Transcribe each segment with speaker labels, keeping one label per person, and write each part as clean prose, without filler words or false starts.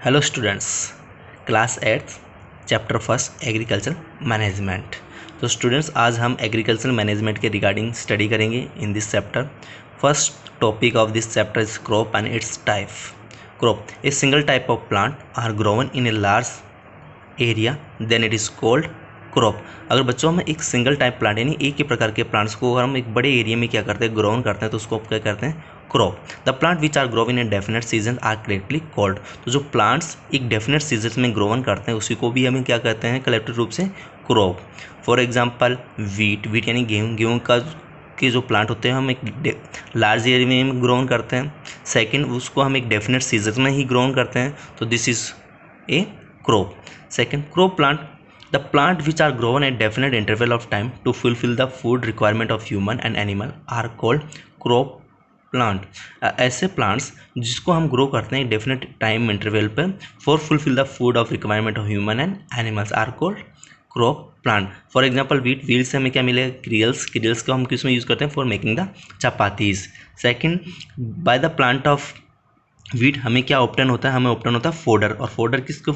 Speaker 1: Hello students, class 8 chapter first agriculture management. तो students, आज हम एग्रीकल्चर मैनेजमेंट के रिगार्डिंग स्टडी करेंगे in this chapter. First topic of this chapter is crop and its type. Crop, a single type of plant are grown in a large area then it is called crop. अगर बच्चों हम एक single type plant यानी एक ही प्रकार के plants को अगर हम एक बड़े एरिया में क्या करते हैं, ग्रोन करते हैं, तो उसको क्या करते हैं, crop. The plant which are grown in definite season are collectively called. तो जो प्लांट्स एक डेफिनेट सीजन में ग्रोवन करते हैं उसी को भी हमें क्या कहते हैं, कलेक्टिव रूप से क्रॉप। फॉर एग्जाम्पल वीट यानी गेहूँ का के जो प्लांट होते हैं हम एक लार्ज एरिया में ग्रोन करते हैं। सेकेंड, उसको हम एक डेफिनेट सीजन में ही ग्रोन करते हैं, तो this is a crop. Second, crop plant. The plant which are grown at definite interval of time to fulfill the food requirement of human and animal are called crop plant. ऐसे plants जिसको हम grow करते हैं definite time interval पर for fulfil the food of requirement of human and animals are called crop plant. For example wheat से हमें क्या मिलेगा, क्रियल्स को हम किस में यूज़ करते हैं, for making the chapatis. Second, by the plant of wheat हमें क्या ऑप्टेन होता है, हमें ऑप्टेन होता है फोडर, और फोडर किसको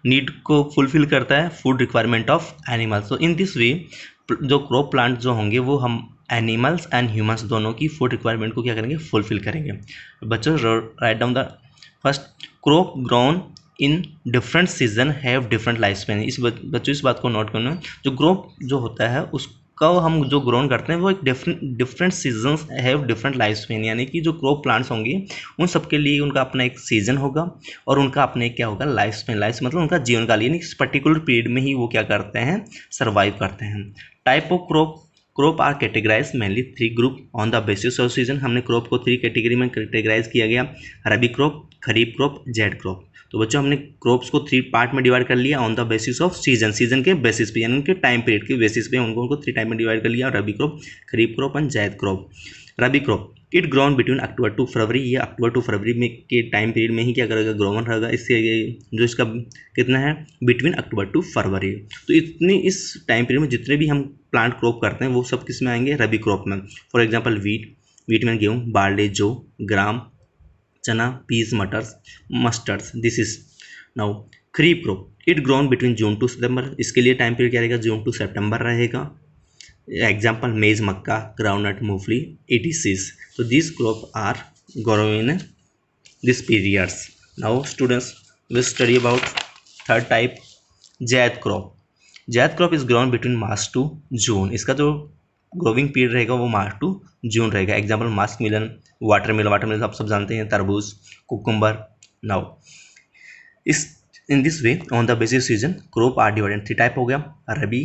Speaker 1: नीड को फुलफिल करता है, फूड रिक्वायरमेंट ऑफ एनिमल्स। तो इन दिस वे जो क्रॉप प्लांट जो होंगे वो हम एनिमल्स एंड ह्यूमंस दोनों की फूड रिक्वायरमेंट को क्या करेंगे, फुलफिल करेंगे। बच्चों write down the first, crop grown in different season have different life span. बच्चों इस बात को नोट करना, जो क्रॉप जो होता है उसको हम जो ग्रोन करते हैं वो एक different seasons have different life span, यानी कि जो क्रॉप प्लांट्स होंगे उन सबके लिए उनका अपना एक सीजन होगा और उनका अपने क्या होगा, लाइफ स्पैन। लाइफ मतलब उनका जीवन काल, यानी इस पर्टिकुलर पीरियड में ही वो क्या करते हैं, सर्वाइव करते हैं। Type of crop are categorize mainly 3 group on the basis of season. हमने क्रॉप को 3 कैटेगरी में कैटेगराइज किया गया, rabi crop, kharif crop, zaid crop. तो बच्चों हमने क्रॉप्स को 3 पार्ट में डिवाइड कर लिया on the basis of season के बेसिस पे, यानी उनके टाइम पीरियड के बेसिस पे उनको 3 टाइम में डिवाइड कर लिया, rabi crop, kharif crop and zaid crop. Rabi crop it grown between October to February, ये अक्टूबर टू फरवरी में के टाइम पीरियड में ही क्या करेगा, ग्रोवन रहेगा। इससे जो इसका कितना है, बिटवीन अक्टूबर टू फरवरी। तो इतनी इस टाइम पीरियड में जितने भी हम प्लांट क्रॉप करते हैं वो सब किस में आएंगे, रबी क्रॉप में। फॉर एग्जाम्पल वीट में गेहूँ, बारले, जौ, ग्राम, चना, peas, mustards. This is now kharif crop it grown between June to September, इसके लिए टाइम पीरियड क्या रहेगा, जून टू सितंबर रहेगा। एग्जाम्पल मेज, मक्का, ग्राउंडनट, मूंगफली, etc. तो this crop are grown in this periods. Now students will study about third type, zaid crop. Zaid crop is grown between March to June, इसका जो ग्रोविंग पीरियड रहेगा वो मार्च टू जून रहेगा। एग्जाम्पल मस्क मिलन, watermelon आप सब जानते हैं, तरबूज, cucumber. Now is in this way on the basis season crop are divided 3 type हो गया, rabi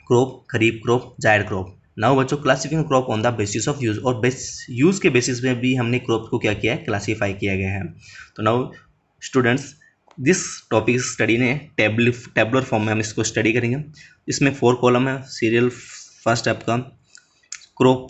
Speaker 1: crop, kharif crop, zaid crop. Now बच्चों classification crop on the basis of use, और यूज के बेसिस में भी हमने क्रॉप को क्या किया है, क्लासीफाई किया गया है। तो now students this topic study ने टेबुलर फॉर्म में हम इसको स्टडी करेंगे। इसमें 4 कॉलम है, सीरियल फर्स्ट आपका क्रॉप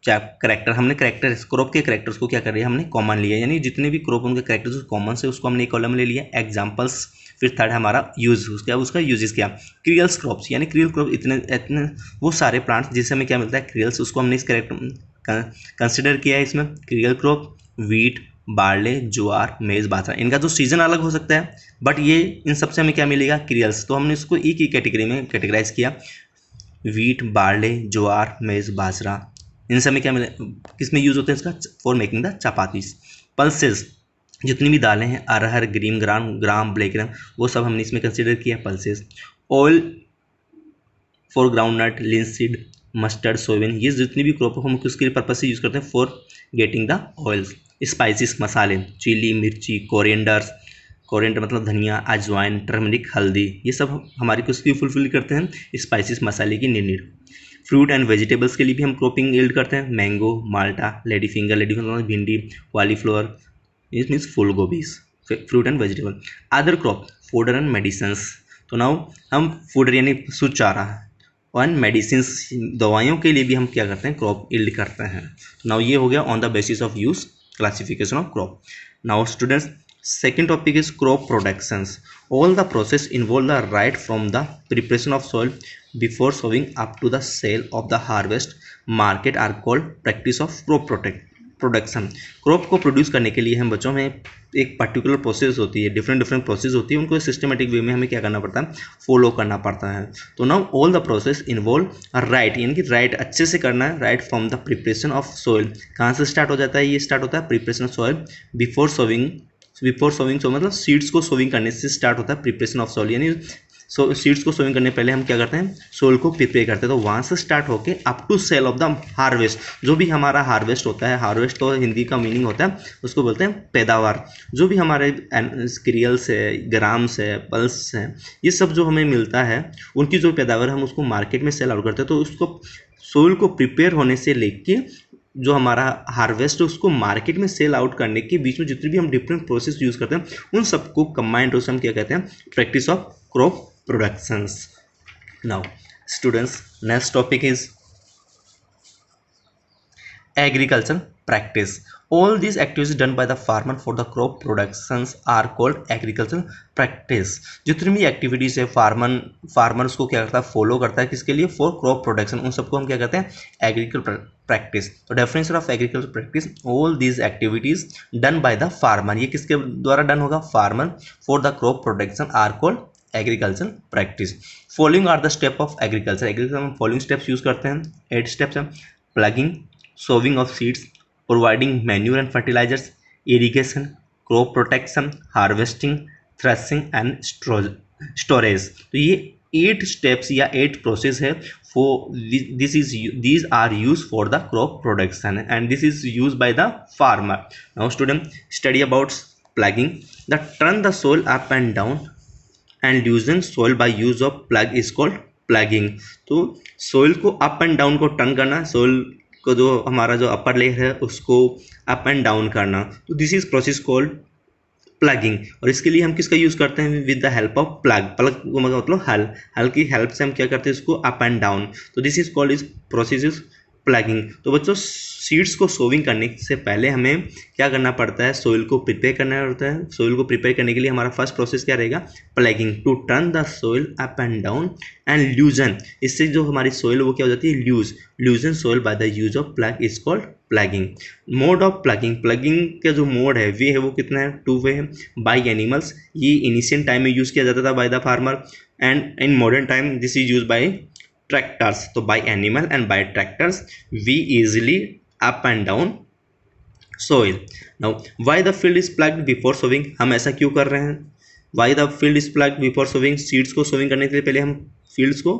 Speaker 1: करेक्टर, हमने करेक्टर क्रॉप के करेक्टर्स को क्या कर रही है, हमने कॉमन लिया, यानी जितने भी क्रॉप उनके करेक्टर्स कॉमन से उसको हमने एक कॉलम ले लिया, एग्जांपल्स। फिर थर्ड हमारा यूज, उसका यूजेस क्या, क्रियल्स क्रॉप्स, यानी क्रियल क्रॉप इतने वो सारे प्लांट्स जिससे हमें क्या मिलता है, क्रियल्स, उसको हमने इस करेक्टर कंसिडर किया है। इसमें क्रियल क्रॉप वीट, बारले, ज्वार, मेज, बाजरा, इनका जो सीजन अलग हो सकता है बट ये इन सबसे हमें क्या मिलेगा, क्रियल्स। तो हमने इसको एक ही कैटेगरी में कैटेगराइज किया, वीट, बारले, ज्वार, मेज, बाजरा, इनसे हमें क्या मिले, किस में यूज़ होते हैं इसका, for making the chapatis. Pulses, जितनी भी दालें हैं, अरहर, ग्रीन ग्राम, ब्लैक ग्राम, वो सब हमने इसमें कंसिडर किया, pulses. Oil for groundnut, linseed, mustard, soybean, ये जितनी भी क्रॉप हम किसके पर्पज से यूज़ करते हैं, for getting the oils. Spices, मसाले, चिली, मिर्ची, कोरिएंडर मतलब धनिया, अजवाइन, टर्मरिक, हल्दी, ये सब हमारी किसकी फुलफिल करते हैं, स्पाइसिस मसाले की नीड। फ्रूट एंड वेजिटेबल्स के लिए भी हम क्रॉपिंग यील्ड करते हैं, मैंगो, माल्टा, लेडी फिंगर भिंडी, कॉलीफ्लावर, इट मीन्स फूल गोभीज, fruit and vegetable. Other crop fodder and medicines, तो नाउ हम फूडर यानी शुद्ध चारा एंड मेडिसिन्स, दवाइयों के लिए भी हम क्या करते हैं, क्रॉप यील्ड करते हैं। नाउ ये हो गया on the basis of use classification of crop. Now students second topic is crop productions. All the process involve the right from the preparation of soil before sowing up to the sale of the harvest market are called practice of crop production. Crop को produce करने के लिए हम बच्चों में एक particular process होती है, डिफरेंट प्रोसेस होती है, उनको सिस्टमेटिक वे में हमें क्या करना पड़ता है, फॉलो करना पड़ता है। तो now all the process involve right, यानी कि राइट अच्छे से करना है, right from the preparation of soil. कहाँ से स्टार्ट हो जाता है, ये स्टार्ट होता है preparation of soil before sowing so मतलब सीड्स को सोविंग करने से स्टार्ट होता है प्रिपरेशन ऑफ सॉइल, यानी सीड्स को सोविंग करने पहले हम क्या करते हैं, सोइल को प्रिपेयर करते हैं। तो वहाँ से स्टार्ट होके up to sale of the harvest, जो भी हमारा हार्वेस्ट होता है, हार्वेस्ट तो हिंदी का मीनिंग होता है, उसको बोलते हैं पैदावार। जो भी हमारे सीरियल्स है, ग्राम्स है, पल्स है, ये सब जो हमें मिलता है, उनकी जो पैदावार हम उसको मार्केट में सेल आउट करते हैं। तो उसको सोइल को प्रिपेयर होने से लेके जो हमारा हार्वेस्ट है उसको मार्केट में सेल आउट करने के बीच में जितने भी हम डिफरेंट प्रोसेस यूज़ करते हैं, उन सबको कंबाइंड प्रोसेस हम क्या कहते हैं, practice of crop productions. Now students, next topic is agriculture practice. All these activities done by the farmer for the crop productions are called agricultural practice. जितनी भी एक्टिविटीज़ है फार्मर उसको क्या करता है, फॉलो करता है, किसके लिए, फॉर क्रॉप प्रोडक्शन, उन सबको हम क्या कहते हैं, एग्रीकल्चर प्रैक्टिस। तो definition of agriculture practice, all these activities done by the farmer, ये किसके द्वारा डन होगा, farmer, for the crop production are called agriculture practice. Following are the step of agriculture, agriculture में फॉलोइंग स्टेप्स यूज करते हैं, 8 steps हैं, ploughing, sowing of seeds, providing manure and fertilisers, irrigation, crop protection, harvesting, threshing and storage. तो ये 8 steps या 8 process है for these are used for the crop production and this is used by the farmer. Now student, study about plugging. The turn the soil up and down and लूजन soil by use of plough is called plugging. तो soil को up and down को turn करना, soil को जो हमारा जो upper layer है उसको अप एंड डाउन करना, तो this is process called plugging. और इसके लिए हम किसका यूज़ करते हैं, with the help of plug को मतलब हल की हेल्प से हम क्या करते हैं, इसको अप एंड डाउन। तो this is called is process is plugging. तो बच्चों सीड्स को सोविंग करने से पहले हमें क्या करना पड़ता है, सोइल को प्रिपेयर करना पड़ता है। सोइल को प्रिपेयर करने के लिए हमारा फर्स्ट प्रोसेस क्या रहेगा, ploughing, to turn the soil up and down and loosen. इससे जो हमारी सोइल वो क्या हो जाती है, loosen soil by the use of plough is called ploughing. Mode of ploughing, ploughing का जो मोड है वे है वो कितना है, 2 वे है। बाय एनिमल्स, ये इनिशियल टाइम में यूज़ किया जाता था by the farmer, and in modern time this is use by tractors. तो by animal and by tractors we easily up and down soil. Now why the field is ploughed before sowing, हम ऐसा क्यों कर रहे हैं, why the field is ploughed before sowing, seeds को sowing करने के पहले हम फील्ड्स को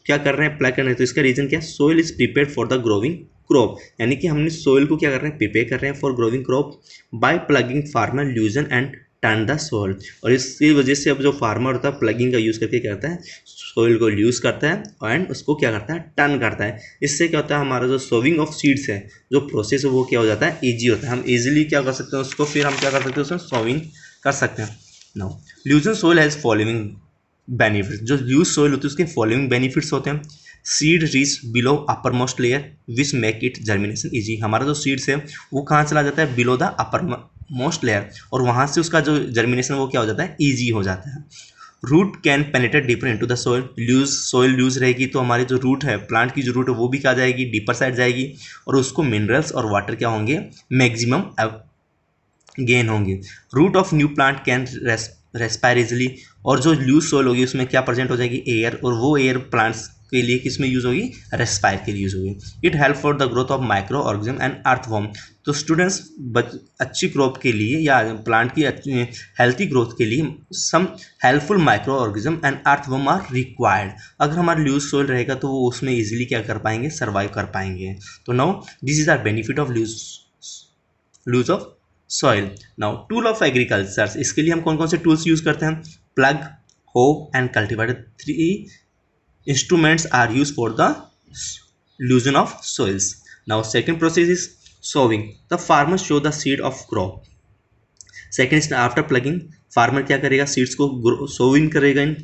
Speaker 1: क्या कर रहे हैं, प्लग कर रहे हैं। तो इसका रीजन क्या है, soil is prepared for the growing crop, यानी कि हमने सोइल को क्या कर रहे हैं, प्रिपेयर कर रहे हैं for growing crop. By ploughing farmer loosen and turn the soil, और इसकी वजह से अब जो फार्मर होता है प्लगिंग का यूज़ करके क्या करता है, सोइल को यूज़ करता है एंड उसको क्या करता है, टर्न करता है। इससे क्या होता है, हमारा जो सोविंग ऑफ सीड्स है, जो प्रोसेस है वो क्या हो जाता है, ईजी होता है। हम इजीली क्या कर सकते हैं उसको, फिर हम क्या कर सकते हैं उसमें सोविंग कर सकते हैं। Now लूजन soil has following benefits, जो लूज सोइल होती है उसके फॉलोइंग बेनिफिट्स होते हैं। Seed reach below upper most layer which make it germination easy, हमारा जो सीड्स है वो कहाँ चला जाता है, below the upper most layer, और वहाँ से उसका जो जर्मिनेशन वो क्या हो जाता है, ईजी हो जाता है। Root can penetrate deeper into the soil, soil loose रहेगी तो हमारी जो रूट है, प्लांट की जो रूट है वो भी क्या जाएगी, डीपर साइड जाएगी, और उसको मिनरल्स और वाटर क्या होंगे, मैक्सिमम गेन होंगे। Root of new plant can respire easily, और जो लूज सोइल होगी उसमें क्या प्रेजेंट हो जाएगी, एयर, और वो एयर प्लांट्स के लिए किस में यूज़ होगी, रेस्पायर के लिए यूज़ होगी। It help for the growth of microorganism and earthworm. तो स्टूडेंट्स अच्छी क्रॉप के लिए या प्लांट की हेल्थी ग्रोथ के लिए some helpful microorganism and earthworm are required. अगर हमारा लूज सोइल रहेगा तो वो उसमें इजीली क्या कर पाएंगे, सर्वाइव कर पाएंगे। तो now this is are benefit of loose of soil. Now tool of agriculture, इसके लिए हम कौन कौन से टूल्स यूज करते हैं, plug, hoe and cultivator, 3 instruments are used for the loosen of soils. Now second process is sowing. The farmer sow the seed of crop. Second is after plugging, farmer क्या करेगा, seeds को sowing करेगा in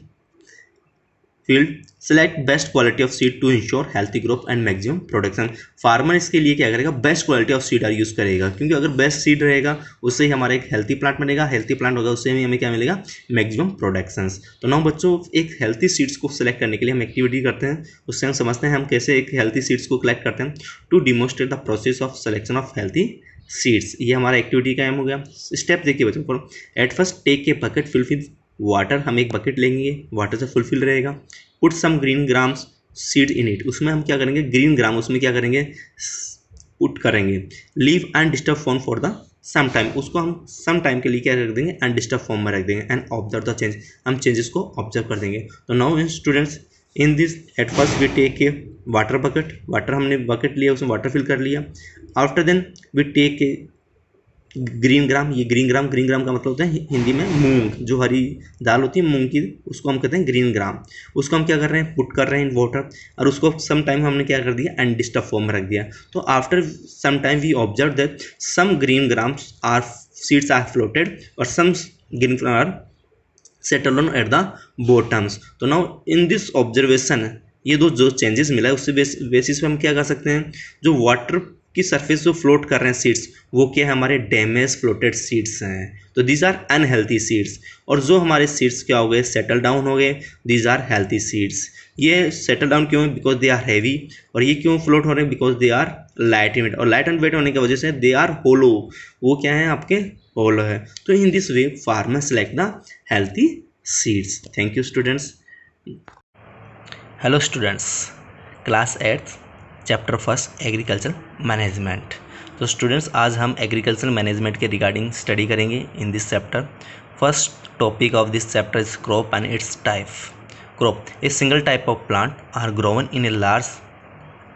Speaker 1: field. Select best quality of seed to ensure healthy growth and maximum production, farmer इसके लिए क्या करेगा, best quality of seed use करेगा, क्योंकि अगर बेस्ट सीड रहेगा उससे ही हमारा एक हेल्थी प्लांट बनेगा, हेल्थी प्लांट होगा उससे ही हमें क्या मिलेगा, मैक्सिमम प्रोडक्शंस। तो नाउ बच्चों एक हेल्थी सीड्स को सिलेक्ट करने के लिए हम एक्टिविटी करते हैं, उससे हम समझते हैं हम कैसे एक हेल्थी सीड्स को कलेक्ट करते हैं। To demonstrate the process of selection of healthy seeds. ये हमारा एक्टिविटी का एम हो गया। स्टेप देखिए बच्चों को, at first take a bucket fill with water, हम एक बकेट लेंगे, वाटर से फुलफिल रहेगा। Put some green grams seed in it, उसमें हम क्या करेंगे, ग्रीन ग्राम उसमें क्या करेंगे, पुट करेंगे। Leave and disturb form for the some time, उसको हम सम टाइम के लिए क्या रख देंगे, एंड डिस्टर्ब फॉर्म में रख देंगे। एंड ऑब्जर्व द चेंज, हम चेंजेस को ऑब्जर्व कर देंगे। तो now in students, in this at first we take a water bucket, water हमने बकेट लिया, उसमें वाटर फिल कर लिया। After then we take a green gram, ये ग्रीन ग्राम का मतलब होता है हिंदी में मूंग, जो हरी दाल होती है मूंग की, उसको हम कहते हैं ग्रीन ग्राम। उसको हम क्या कर रहे हैं, पुट कर रहे हैं इन वाटर, और उसको सम टाइम हमने क्या कर दिया, एंड डिस्टर्ब फॉर्म में रख दिया। तो after some time we observe that some green grams are seeds are floated और some green are settle on at the bottoms. तो नाउ इन दिस ऑब्जर्वेशन, ये दो जो चेंजेस मिला है उससे बेसिस पे हम क्या कर सकते हैं, जो वाटर की सरफेस जो फ्लोट कर रहे हैं सीड्स, वो क्या है, हमारे डैमेज फ्लोटेड सीड्स हैं, तो दीज आर अनहेल्थी सीड्स। और जो हमारे सीड्स क्या हो गए, सेटल डाउन हो गए, दीज आर हेल्थी सीड्स। ये सेटल डाउन क्यों है, बिकॉज दे आर हैवी। और ये क्यों फ्लोट हो रहे हैं, because they are light weight, और लाइट एंड वेट होने की वजह से दे आर होलो, वो क्या है, आपके होलो है। तो in this way farmer select the healthy seeds. Thank you students. Hello students, class 8 chapter first agriculture management. तो स्टूडेंट्स आज हम एग्रीकल्चर मैनेजमेंट के रिगार्डिंग स्टडी करेंगे in this chapter. First topic of this chapter is crop and its type. Crop, a single type of plant are grown in a large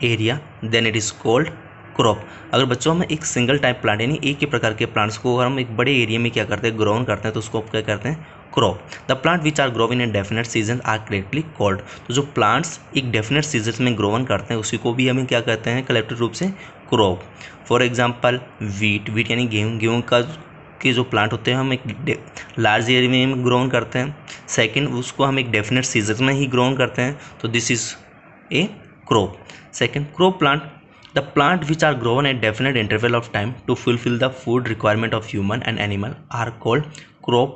Speaker 1: area then it is called crop. अगर बच्चों हम एक single type plant यानी एक ही प्रकार के plants को अगर हम एक बड़े एरिया में क्या करते हैं, ग्रोन करते हैं, तो उसको क्या करते हैं, crop. The plant which are grown in definite season are collectively called. तो जो प्लांट्स एक डेफिनेट सीजन में ग्रोवन करते हैं उसी को भी हमें क्या कहते हैं, कलेक्टिव रूप से क्रॉप। फॉर एग्जाम्पल वीट यानी गेहूँ का के जो प्लांट होते हैं हम एक लार्ज एरिया में ग्रोन करते हैं। सेकेंड, उसको हम एक डेफिनेट सीजन में ही ग्रोन करते हैं, तो this is a crop. Second, crop plant, the plant which are grown at definite interval of time to fulfill the food requirement of human and animal are called crop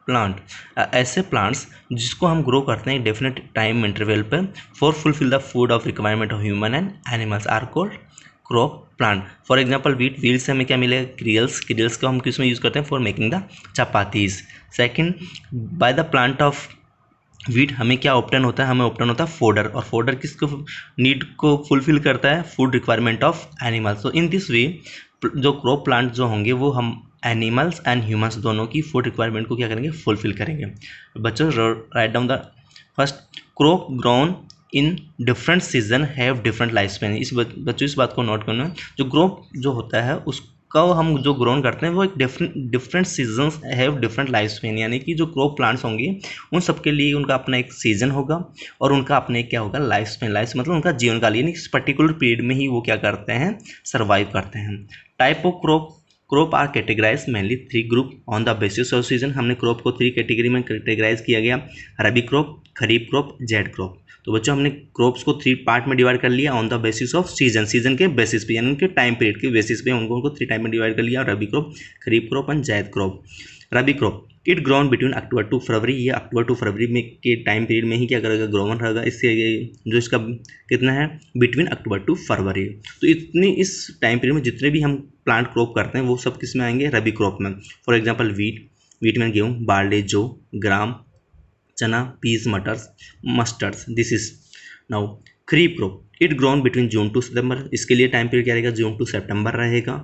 Speaker 1: plant। ऐसे plants जिसको हम grow करते हैं definite time interval पर for fulfil the food of requirement of human and animals are called crop plant. For example wheat से हमें क्या मिलेगा, क्रियल्स को हम किस में यूज़ करते हैं, for making the chapatis. Second, by the plant of wheat हमें क्या ऑप्टेन होता है, हमें ऑप्टेन होता है फोडर, और फोडर किसको नीड को फुलफिल करता है, फूड रिक्वायरमेंट ऑफ एनिमल्स। तो इन दिस वे जो क्रॉप प्लांट जो होंगे वो हम एनिमल्स एंड ह्यूमंस दोनों की फूड रिक्वायरमेंट को क्या करेंगे, फुलफिल करेंगे। बच्चों write down the first, crop grown in different season have different life span. इस बच्चों इस बात को नोट करना, जो क्रॉप जो होता है उसको हम जो ग्रोन करते हैं वो एक different seasons have different life span, यानी कि जो क्रॉप प्लांट्स होंगे उन सबके लिए उनका अपना एक सीजन होगा और उनका अपने क्या होगा, लाइफ स्पैन। लाइफ मतलब उनका जीवन काल, यानी इस पर्टिकुलर पीरियड में ही वो क्या करते हैं, सर्वाइव करते हैं। Type of crop are categorize mainly 3 group on the basis of season. हमने क्रॉप को 3 कैटेगरी में कैटेगराइज किया गया, rabi crop, kharif crop, zaid crop. तो बच्चों हमने क्रॉप्स को 3 पार्ट में डिवाइड कर लिया on the basis of season के बेसिस पे, यानी उनके टाइम पीरियड के बेसिस पे उनको 3 टाइम में डिवाइड कर लिया, rabi crop, kharif crop and zaid crop. Rabi crop, it grown between October to February, ये अक्टूबर टू फरवरी में के टाइम पीरियड में ही क्या करेगा, ग्रोवन रहेगा। इससे जो इसका कितना है, बिटवीन अक्टूबर टू फरवरी। तो इतनी इस टाइम पीरियड में जितने भी हम प्लांट क्रॉप करते हैं वो सब किस में आएंगे, रबी क्रॉप में। फॉर एग्जाम्पल वीट में गेहूँ, बारले, जौ, ग्राम, चना, peas, mustards. This is now kharif crop, it grown between June to September, इसके लिए टाइम पीरियड क्या रहेगा, जून टू सितंबर रहेगा।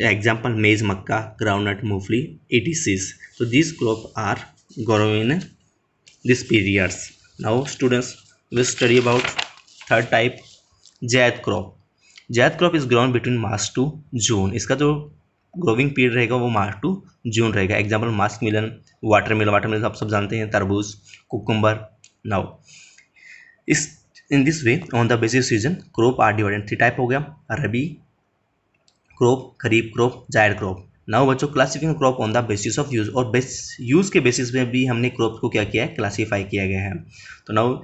Speaker 1: एग्जाम्पल मेज, मक्का, ग्राउंडनट, मूंगफली, ETCs। तो this crop are grown in this periods. Now students will study about third type, zaid crop. Zaid crop is grown between March to June, इसका जो ग्रोविंग पीरियड रहेगा वो मार्च टू जून रहेगा। एग्जाम्पल मस्क मिलन, watermelon आप सब जानते हैं, तरबूज, cucumber. Now is in this way on the basis season crop are divided 3 type हो गया, rabi crop, kharif crop, zaid crop. Now बच्चों classification crop on the basis of use, और यूज के बेसिस में भी हमने क्रॉप को क्या किया है, क्लासीफाई किया गया है। तो now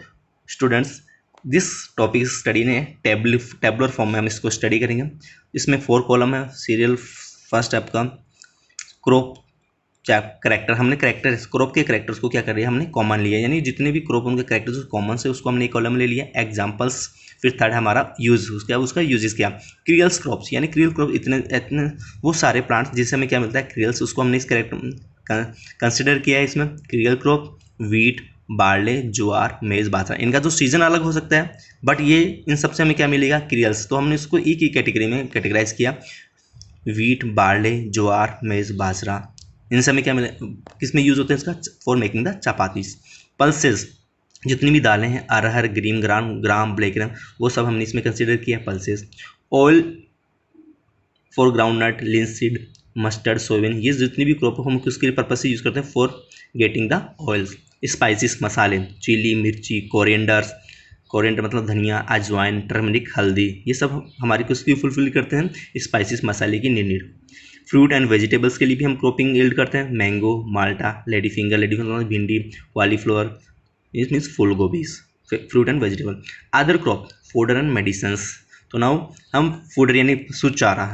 Speaker 1: students this topic study ने टेबुलर फॉर्म में हम इसको स्टडी करेंगे। इसमें 4 कॉलम है, सीरियल फर्स्ट आपका क्रॉप करेक्टर, हमने करेक्टर क्रॉप के करेक्टर्स को क्या कर रही है, हमने कॉमन लिया, यानी जितने भी क्रॉप उनके करेक्टर्स कॉमन से उसको हमने एक कॉलम ले लिया। एग्जांपल्स, फिर थर्ड हमारा यूज, उसका यूजेस क्या, क्रियल्स क्रॉप्स, यानी क्रियल क्रॉप इतने इतने वो सारे प्लांट्स जिससे हमें क्या मिलता है, क्रियल्स, उसको हमने इस करेक्टर कंसिडर किया है इसमें। क्रियल क्रॉप वीट, बार्ले, ज्वार, मेज, बाजरा, इनका जो सीजन अलग हो सकता है बट ये इन सबसे हमें क्या मिलेगा, क्रियल्स, तो हमने इसको एक ही कैटेगरी में कैटेगराइज किया। वीट, बार्ले, ज्वार, मेज, बाजरा, इन सब में क्या मिले, किस में यूज़ होते हैं इसका, for making the chapatis. Pulses, जितनी भी दालें हैं, अरहर, ग्रीन ग्राम, ब्लैक ग्राम, वो सब हमने इसमें कंसिडर किया pulses. Oil for groundnut, linseed, mustard, soybean, ये जितनी भी क्रॉप हम किसके पर्पज से यूज़ करते हैं, for getting the oils. Spices, मसाले, चिली, मिर्ची, कोरिएंडर्स, कोरिएंडर मतलब धनिया, अजवाइन, टर्मरिक, हल्दी, ये सब हमारी किसकी फुलफिल करते हैं, स्पाइसिस मसाले की नीड। फ्रूट एंड वेजिटेबल्स के लिए भी हम क्रॉपिंग यील्ड करते हैं, मैंगो, माल्टा, लेडी फिंगर मतलब भिंडी, कॉलीफ्लावर, इट मीन्स फूल गोभीज, fruit and vegetable. Other crop, food and medicines, तो नाउ हम फूड यानी शुद्ध चारा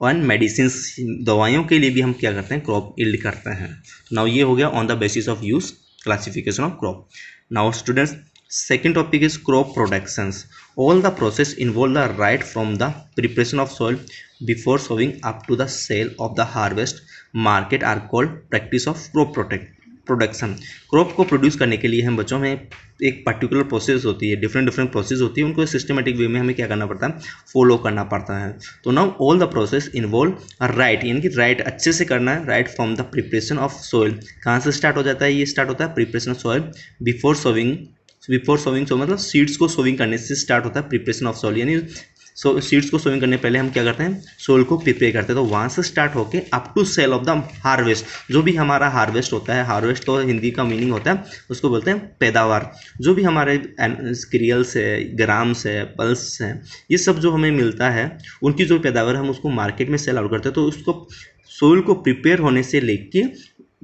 Speaker 1: एंड मेडिसिन्स, दवाइयों के लिए भी हम क्या करते हैं, क्रॉप यील्ड करते हैं। नाउ ये हो गया on the basis of use classification of crop. Now students, second topic is crop productions. All the process involve the right from the preparation of soil before sowing up to the sale of the harvest market are called practice of crop production. Crop को produce करने के लिए हम बच्चों में एक particular process होती है, डिफरेंट प्रोसेस होती है, उनको सिस्टमेटिक वे में हमें क्या करना पड़ता है, फॉलो करना पड़ता है। तो now all the process involve right, यानी कि राइट अच्छे से करना है, right from the preparation of soil. कहाँ से स्टार्ट हो जाता है, ये स्टार्ट होता है preparation of soil before sowing so मतलब सीड्स को सोविंग करने से स्टार्ट होता है प्रिपरेशन ऑफ सॉइल, यानी सीड्स को सोविंग करने पहले हम क्या करते हैं, सोइल को प्रिपेयर करते हैं। तो वहाँ से स्टार्ट होके up to sale of the harvest, जो भी हमारा हार्वेस्ट होता है, हार्वेस्ट तो हिंदी का मीनिंग होता है, उसको बोलते हैं पैदावार। जो भी हमारे क्रियल्स है, ग्राम्स है, पल्स है, ये सब जो हमें मिलता है, उनकी जो पैदावार हम उसको मार्केट में सेल आउट करते हैं। तो उसको सोइल को प्रिपेयर होने से लेके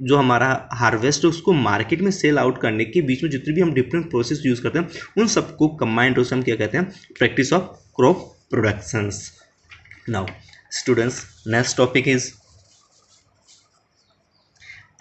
Speaker 1: जो हमारा हार्वेस्ट है उसको मार्केट में सेल आउट करने के बीच में जितने भी हम डिफरेंट प्रोसेस यूज़ करते हैं, उन सबको कंबाइंड हम क्या कहते हैं, practice of crop productions. Now students, next topic is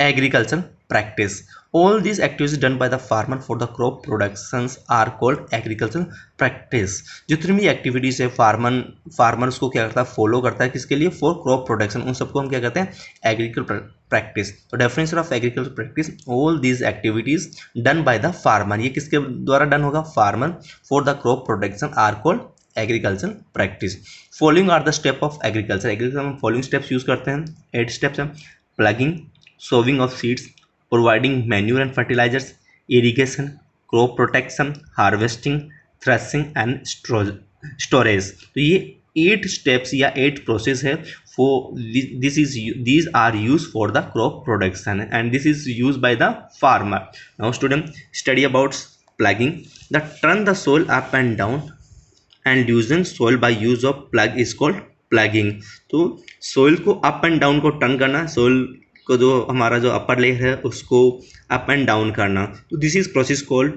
Speaker 1: agricultural practice. All these activities done by the farmer for the crop productions are called agricultural practice. जितनी भी एक्टिविटीज है फार्मर्स को क्या करता है, फॉलो करता है, किसके लिए, फॉर क्रॉप प्रोडक्शन, उन सबको हम क्या कहते हैं, एग्रीकल्चर प्रैक्टिस। तो definition of agriculture practice, all these activities done by the farmer, ये किसके द्वारा डन होगा, farmer, for the crop production are called agriculture practice. Following are the step of agriculture, agriculture में फॉलोइंग स्टेप्स यूज करते हैं, 8 steps हैं, ploughing, sowing of seeds, providing manure and fertilizers, irrigation, crop protection, harvesting, threshing and storage। तो ये 8 steps या 8 process है for these are used for the crop production and this is used by the farmer। Now student, study about plugging। The turn the soil up and down and loosen soil by use of plug is called plugging। तो soil को up and down को turn करना, soil को जो हमारा जो upper layer है उसको अप एंड डाउन करना, तो this is process called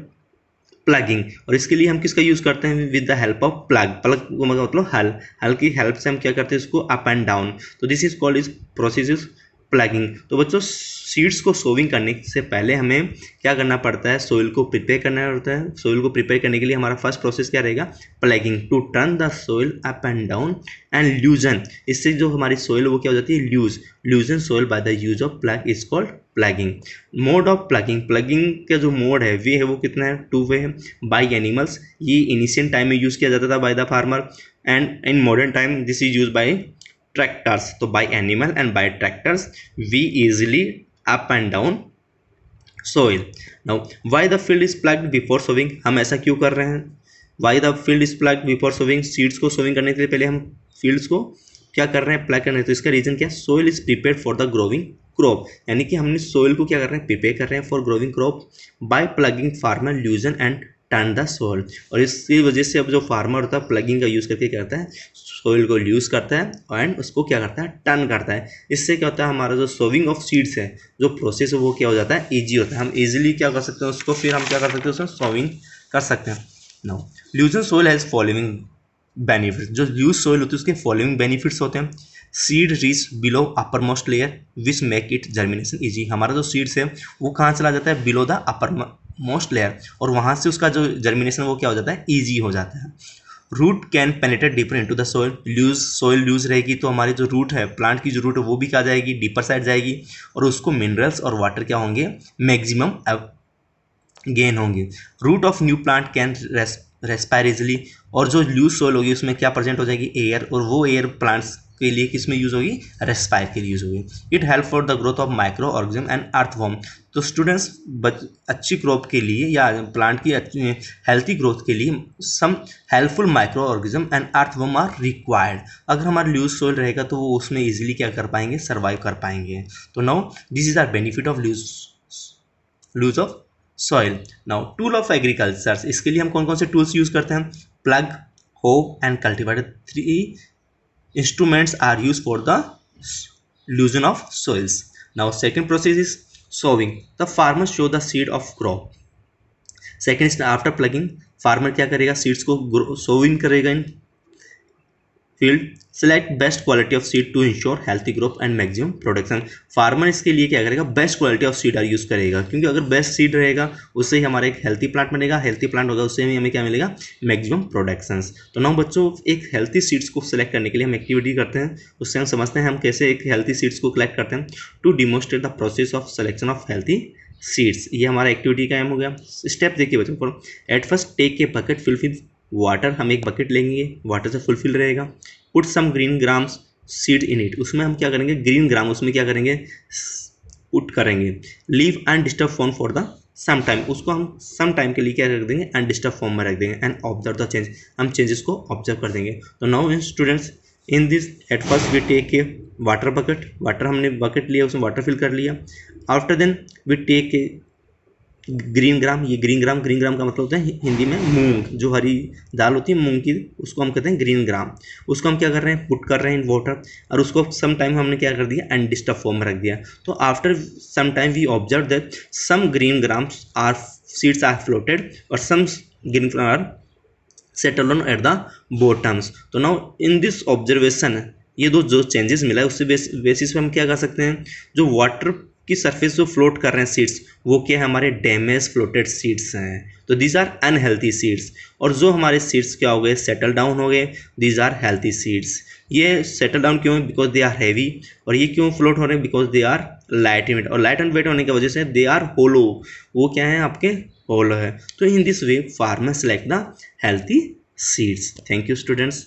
Speaker 1: plugging. और इसके लिए हम किसका यूज़ करते हैं, with the help of plug को मतलब हल की हेल्प से हम क्या करते हैं, इसको अप एंड डाउन, तो this is called is process is plugging. तो बच्चों, सीड्स को सोविंग करने से पहले हमें क्या करना पड़ता है, सोइल को प्रिपेयर करना पड़ता है। सोइल को प्रिपेयर करने के लिए हमारा फर्स्ट प्रोसेस क्या रहेगा, ploughing, to turn the soil up and down and loosen, इससे जो हमारी सोइल वो क्या हो जाती है, loosen soil by the use of plough is called ploughing. Mode of ploughing, ploughing का जो मोड है वे है वो कितना है, 2 वे है। बाई एनिमल्स, ये इनिशियल टाइम में यूज़ किया जाता था by the farmer, and in modern time this is use by tractors. तो by animal and by tractors we easily up and down soil. Now why the field is ploughed before sowing, हम ऐसा क्यों कर रहे हैं, why the field is ploughed before sowing, seeds को sowing करने के लिए पहले हम फील्ड्स को क्या कर रहे हैं, प्लग कर रहे हैं। तो इसका रीजन क्या है, soil is prepared for the growing crop, यानी कि हमने सोइल को क्या कर रहे हैं, प्रिपेयर कर रहे हैं for growing crop. By ploughing farmer loosen and turn the soil, और इसकी वजह से अब जो फार्मर होता है प्लगिंग का यूज़ करके क्या करता है, सोइल को ल्यूज करता है एंड उसको क्या करता है, टर्न करता है। इससे क्या होता है, हमारा जो सोविंग ऑफ सीड्स है, जो प्रोसेस है वो क्या हो जाता है, ईजी होता है। हम ईजिली क्या कर सकते हैं उसको, फिर हम क्या कर सकते हैं उसमें सोविंग कर सकते हैं। Now loosen soil has following benefits, जो ल्यूज सोइल होती है उसके फॉलोइंग बेनिफिट्स होते हैं। Seed reach below upper most layer which make it germination easy. हमारा जो सीड्स है वो कहाँ चला जाता है, below the upper most layer, और वहाँ से उसका जो जर्मिनेशन वो क्या हो जाता है, ईजी हो जाता है। Root can penetrate deeper into the soil loose रहेगी तो हमारी जो रूट है, प्लांट की जो रूट है वो भी क्या जाएगी, डीपर साइड जाएगी, और उसको मिनरल्स और वाटर क्या होंगे, मैक्सिमम गेन होंगे। Root of new plant can respire easily, और जो लूज सोइल होगी उसमें क्या प्रेजेंट हो जाएगी, एयर, और वो एयर प्लांट्स के लिए किस में यूज होगी, रेस्पायर के लिए यूज होगी। It help for the growth of microorganism and earthworm. तो स्टूडेंट्स अच्छी क्रॉप के लिए या प्लांट की हेल्थी ग्रोथ के लिए some helpful microorganism and earthworm are required. अगर हमारा लूज सोइल रहेगा तो वो उसमें इजीली क्या कर पाएंगे, सर्वाइव कर पाएंगे। तो now this is are benefit of loose of soil. Now tool of agriculture, इसके लिए हम कौन कौन से टूल्स यूज करते हैं, plug, hoe and cultivator, 3 instruments are used for the loosen of soils. Now second process is sowing. The farmer show the seed of crop. Second is after plugging, farmer क्या करेगा, seeds को sowing करेगा in field. Select best quality of seed to ensure healthy growth and maximum production. Farmer इसके लिए क्या करेगा, best quality of seed use करेगा, क्योंकि अगर बेस्ट सीड रहेगा उससे ही हमारा एक हेल्थी प्लांट बनेगा, हेल्थी प्लांट होगा उससे ही हमें क्या मिलेगा, मैक्सिमम प्रोडक्शंस। तो नाउ बच्चों एक हेल्थी सीड्स को सिलेक्ट करने के लिए हम एक्टिविटी करते हैं, उससे हम समझते हैं हम कैसे एक हेल्थी सीड्स को कलेक्ट करते हैं। To demonstrate the process of selection of healthy seeds, ये हमारा एक्टिविटी का एम हो गया। स्टेप देखिए बच्चों को, at first take a bucket fill with water, हम एक बकेट लेंगे, वाटर से फुलफिल रहेगा। Put some green grams seed in it, उसमें हम क्या करेंगे, ग्रीन ग्राम उसमें क्या करेंगे, पुट करेंगे। Leave undisturb form for the some time, उसको हम सम टाइम के लिए क्या रख देंगे, अनडिस्टर्ब फॉर्म में रख देंगे। एंड ऑब्जर्व द चेंज, हम चेंजेस को ऑब्जर्व कर देंगे। तो now in students in this at first we take a water bucket, water हमने बकेट लिया, उसमें वाटर फिल कर लिया। After then we take a green gram, ये ग्रीन ग्राम का मतलब होता है हिंदी में मूंग, जो हरी दाल होती है मूंग की, उसको हम कहते हैं ग्रीन ग्राम। उसको हम क्या कर रहे हैं, पुट कर रहे हैं इन वाटर, और उसको सम टाइम हमने क्या कर दिया, अनडिस्टर्ब फॉर्म में रख दिया। तो after some time we observe that some green grams are seeds are floated और some green are settle on at the bottoms. तो नाउ इन दिस ऑब्जर्वेशन, ये दो जो चेंजेस मिला है उससे बेसिस पे हम क्या कर सकते हैं, जो वाटर की सरफेस जो फ्लोट कर रहे हैं सीड्स, वो क्या है, हमारे डैमेज फ्लोटेड सीड्स हैं, तो दीज आर अनहेल्थी सीड्स। और जो हमारे सीड्स क्या हो गए, सेटल डाउन हो गए, दीज आर हेल्थी सीड्स। ये सेटल डाउन क्यों है, बिकॉज दे आर हैवी। और ये क्यों फ्लोट हो रहे हैं, because they are light in weight, और लाइट एंड वेट होने की वजह से दे आर होलो, वो क्या है, आपके होलो है। तो in this way farmer select the healthy seeds. Thank you students.